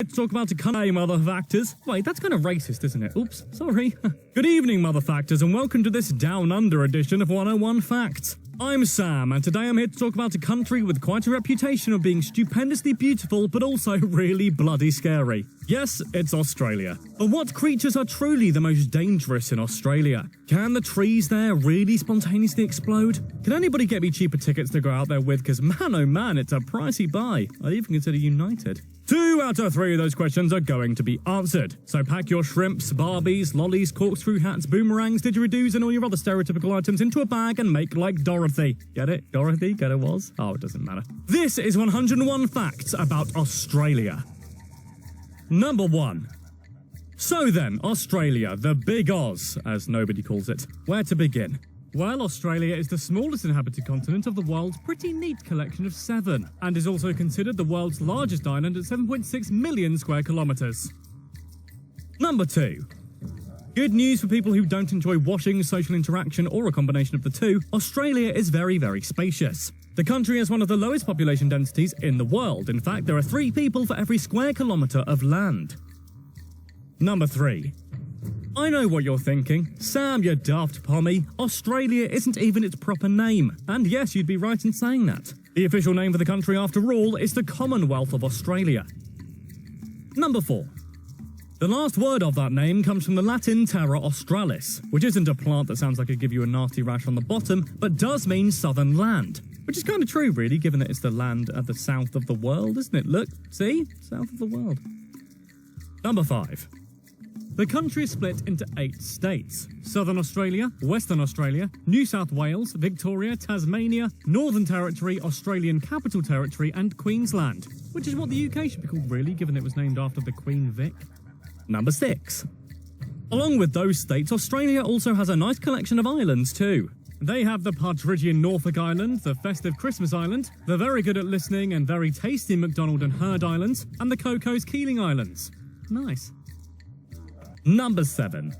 to talk about a country, mother factors. Wait, that's kind of racist, isn't it? Oops, sorry. Good evening, mother factors, and welcome to this Down Under edition of 101 Facts. I'm Sam, and today I'm here to talk about a country with quite a reputation of being stupendously beautiful, but also really bloody scary. Yes, it's Australia. But what creatures are truly the most dangerous in Australia? Can the trees there really spontaneously explode? Can anybody get me cheaper tickets to go out there with? Because man, oh man, it's a pricey buy. I'd even consider United. 2 out of 3 of those questions are going to be answered. So pack your shrimps, Barbies, lollies, corkscrew hats, boomerangs, didgeridoos, and all your other stereotypical items into a bag and make like Dorothy. Get it? Dorothy? Get it was? Oh, it doesn't matter. This is 101 facts about Australia. Number 1. So then, Australia, the Big Oz, as nobody calls it. Where to begin? Well, Australia is the smallest inhabited continent of the world's pretty neat collection of 7, and is also considered the world's largest island at 7.6 million square kilometres. Number 2. Good news for people who don't enjoy washing, social interaction, or a combination of the two. Australia is very, very spacious. The country has one of the lowest population densities in the world. In fact, there are 3 people for every square kilometre of land. Number 3. I know what you're thinking. Sam, you daft pommy. Australia isn't even its proper name. And yes, you'd be right in saying that. The official name for the country, after all, is the Commonwealth of Australia. Number 4. The last word of that name comes from the Latin terra australis, which isn't a plant that sounds like it'd give you a nasty rash on the bottom, but does mean southern land. Which is kind of true, really, given that it's the land at the south of the world, isn't it? Look, see? South of the world. Number 5. The country is split into 8 states. Southern Australia, Western Australia, New South Wales, Victoria, Tasmania, Northern Territory, Australian Capital Territory, and Queensland. Which is what the UK should be called, really, given it was named after the Queen Vic. Number 6. Along with those states, Australia also has a nice collection of islands too. They have the Partridgian Norfolk Island, the festive Christmas Island, the very good at listening and very tasty McDonald and Heard Islands, and the Cocos Keeling Islands. Nice. Number 7.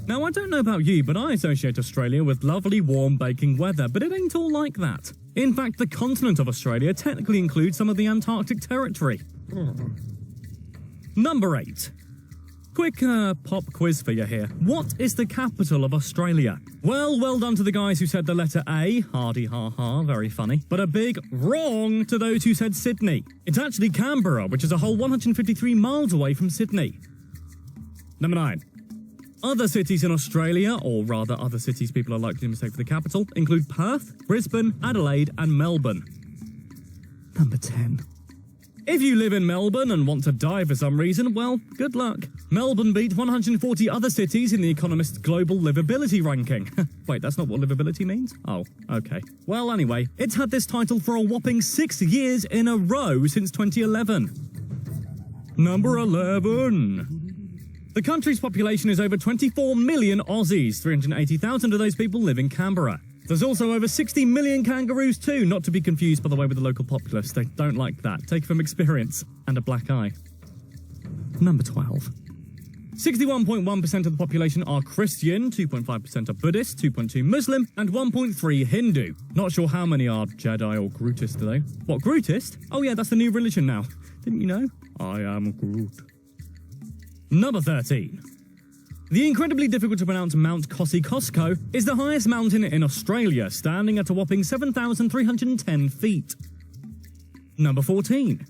Now, I don't know about you, but I associate Australia with lovely, warm, baking weather, but it ain't all like that. In fact, the continent of Australia technically includes some of the Antarctic territory. Number 8. Quick pop quiz for you here. What is the capital of Australia? Well done to the guys who said the letter A. Hardy ha ha, very funny. But a big wrong to those who said Sydney. It's actually Canberra, which is a whole 153 miles away from Sydney. Number 9. Other cities in Australia, or rather other cities people are likely to mistake for the capital, include Perth, Brisbane, Adelaide, and Melbourne. Number 10. If you live in Melbourne and want to die for some reason, well, good luck. Melbourne beat 140 other cities in The Economist's global livability ranking. Wait, that's not what livability means? Oh, okay. Well, anyway, it's had this title for a whopping 6 years in a row since 2011. Number 11. The country's population is over 24 million Aussies. 380,000 of those people live in Canberra. There's also over 60 million kangaroos too, not to be confused, by the way, with the local populace. They don't like that. Take it from experience. And a black eye. Number 12. 61.1% of the population are Christian, 2.5% are Buddhist, 2.2 Muslim, and 1.3 Hindu. Not sure how many are Jedi or Grootist, though. What, Grootist? Oh yeah, that's the new religion now. Didn't you know? I am Groot. Number 13. The incredibly difficult to pronounce Mount Kosciuszko is the highest mountain in Australia, standing at a whopping 7,310 feet. Number 14.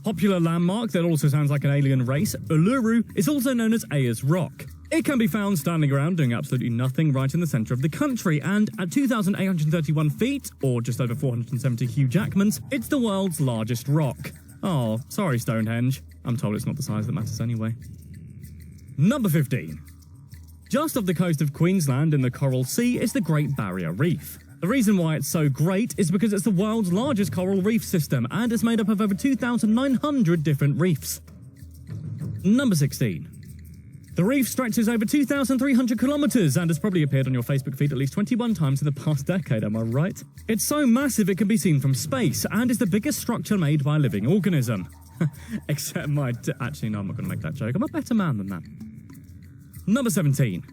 Popular landmark that also sounds like an alien race, Uluru, is also known as Ayers Rock. It can be found standing around doing absolutely nothing right in the centre of the country, and at 2,831 feet, or just over 470 Hugh Jackmans, it's the world's largest rock. Oh, sorry Stonehenge. I'm told it's not the size that matters anyway. Number 15. Just off the coast of Queensland in the Coral Sea is the Great Barrier Reef. The reason why it's so great is because it's the world's largest coral reef system and is made up of over 2,900 different reefs. Number 16. The reef stretches over 2,300 kilometres and has probably appeared on your Facebook feed at least 21 times in the past decade, am I right? It's so massive it can be seen from space and is the biggest structure made by a living organism. Except actually, no, I'm not going to make that joke. I'm a better man than that. Number 17.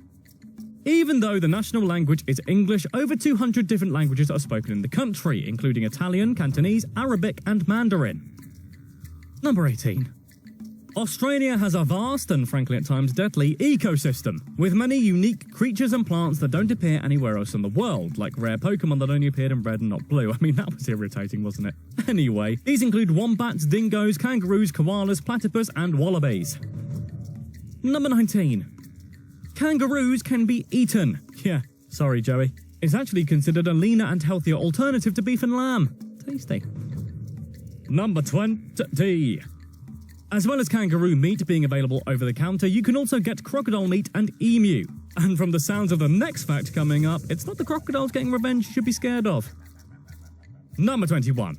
Even though the national language is English, over 200 different languages are spoken in the country, including Italian, Cantonese, Arabic, and Mandarin. Number 18. Australia has a vast and frankly at times deadly ecosystem, with many unique creatures and plants that don't appear anywhere else in the world, like rare Pokemon that only appeared in red and not blue. I mean, that was irritating, wasn't it? Anyway, these include wombats, dingoes, kangaroos, koalas, platypus, and wallabies. Number 19. Kangaroos can be eaten. Yeah, sorry, Joey. It's actually considered a leaner and healthier alternative to beef and lamb. Tasty. Number 20. As well as kangaroo meat being available over the counter, you can also get crocodile meat and emu. And from the sounds of the next fact coming up, it's not the crocodiles getting revenge you should be scared of. Number 21.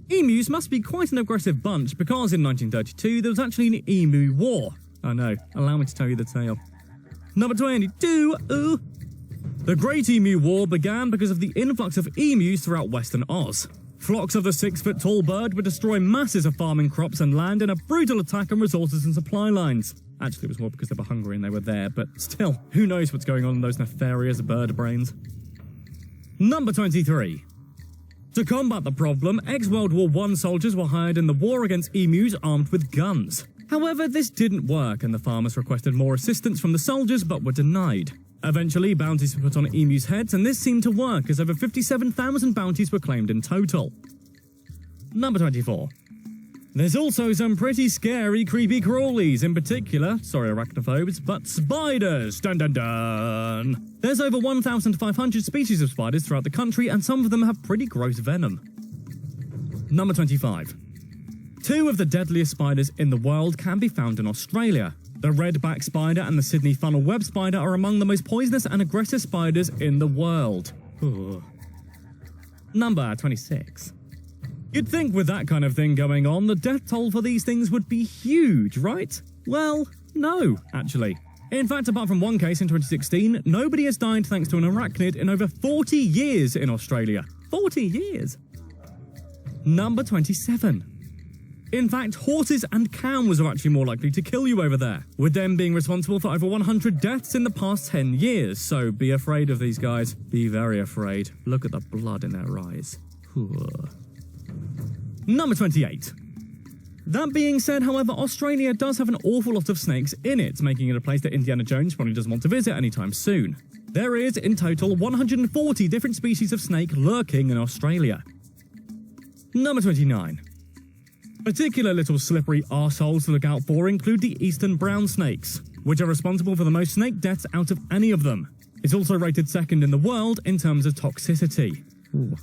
Emus must be quite an aggressive bunch because in 1932 there was actually an emu war. Oh no, allow me to tell you the tale. Number 22. The Great Emu War began because of the influx of emus throughout Western Oz. Flocks of the 6-foot-tall bird would destroy masses of farming crops and land in a brutal attack on resources and supply lines. Actually, it was more because they were hungry and they were there, but still, who knows what's going on in those nefarious bird brains. Number 23. To combat the problem, ex-World War I soldiers were hired in the war against emus armed with guns. However, this didn't work and the farmers requested more assistance from the soldiers but were denied. Eventually, bounties were put on emus' heads, and this seemed to work as over 57,000 bounties were claimed in total. Number 24. There's also some pretty scary creepy crawlies, in particular, sorry arachnophobes, but spiders! Dun dun dun! There's over 1,500 species of spiders throughout the country, and some of them have pretty gross venom. Number 25. 2 of the deadliest spiders in the world can be found in Australia. The redback spider and the Sydney funnel web spider are among the most poisonous and aggressive spiders in the world. Ooh. Number 26. You'd think with that kind of thing going on, the death toll for these things would be huge, right? Well, no, actually. In fact, apart from one case in 2016, nobody has died thanks to an arachnid in over 40 years in Australia. 40 years! Number 27. In fact, horses and cows are actually more likely to kill you over there, with them being responsible for over 100 deaths in the past 10 years, so be afraid of these guys. Be very afraid. Look at the blood in their eyes. Number 28. That being said, however, Australia does have an awful lot of snakes in it, making it a place that Indiana Jones probably doesn't want to visit anytime soon. There is, in total, 140 different species of snake lurking in Australia. Number 29. Particular little slippery arseholes to look out for include the eastern brown snakes, which are responsible for the most snake deaths out of any of them. It's also rated second in the world in terms of toxicity. Ooh.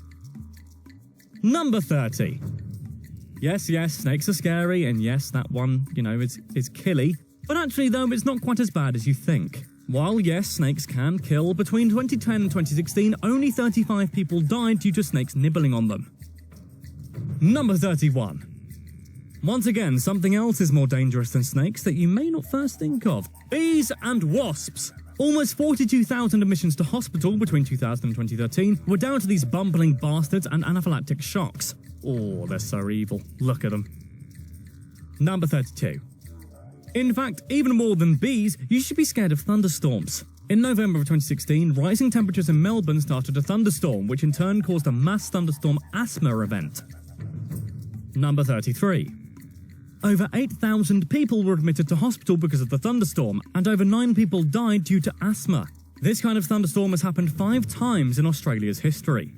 Number 30. Yes, snakes are scary, and yes, that one, is killy. But actually, though, it's not quite as bad as you think. While, yes, snakes can kill, between 2010 and 2016, only 35 people died due to snakes nibbling on them. Number 31. Once again, something else is more dangerous than snakes that you may not first think of. Bees and wasps. Almost 42,000 admissions to hospital between 2000 and 2013 were down to these bumbling bastards and anaphylactic shocks. Oh, they're so evil. Look at them. Number 32. In fact, even more than bees, you should be scared of thunderstorms. In November of 2016, rising temperatures in Melbourne started a thunderstorm, which in turn caused a mass thunderstorm asthma event. Number 33. Over 8,000 people were admitted to hospital because of the thunderstorm, and over 9 people died due to asthma. This kind of thunderstorm has happened 5 times in Australia's history.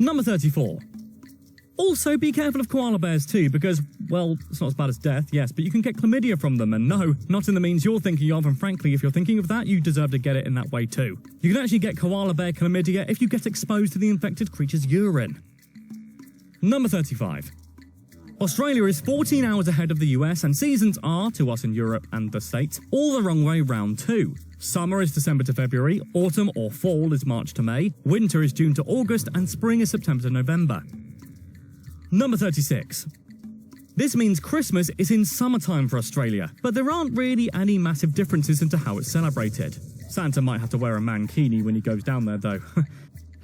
Number 34. Also, be careful of koala bears too, because, well, it's not as bad as death, yes, but you can get chlamydia from them, and no, not in the means you're thinking of, and frankly, if you're thinking of that, you deserve to get it in that way too. You can actually get koala bear chlamydia if you get exposed to the infected creature's urine. Number 35. Australia is 14 hours ahead of the US, and seasons are, to us in Europe and the States, all the wrong way round too. Summer is December to February, autumn or fall is March to May, winter is June to August, and spring is September to November. Number 36. This means Christmas is in summertime for Australia, but there aren't really any massive differences into how it's celebrated. Santa might have to wear a mankini when he goes down there though.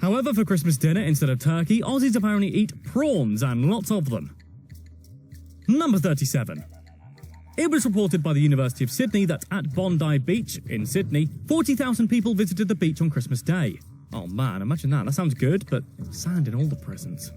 However, for Christmas dinner instead of turkey, Aussies apparently eat prawns and lots of them. Number 37. It was reported by the University of Sydney that at Bondi Beach in Sydney, 40,000 people visited the beach on Christmas Day. Oh man, imagine that. That sounds good, but sand in all the presents.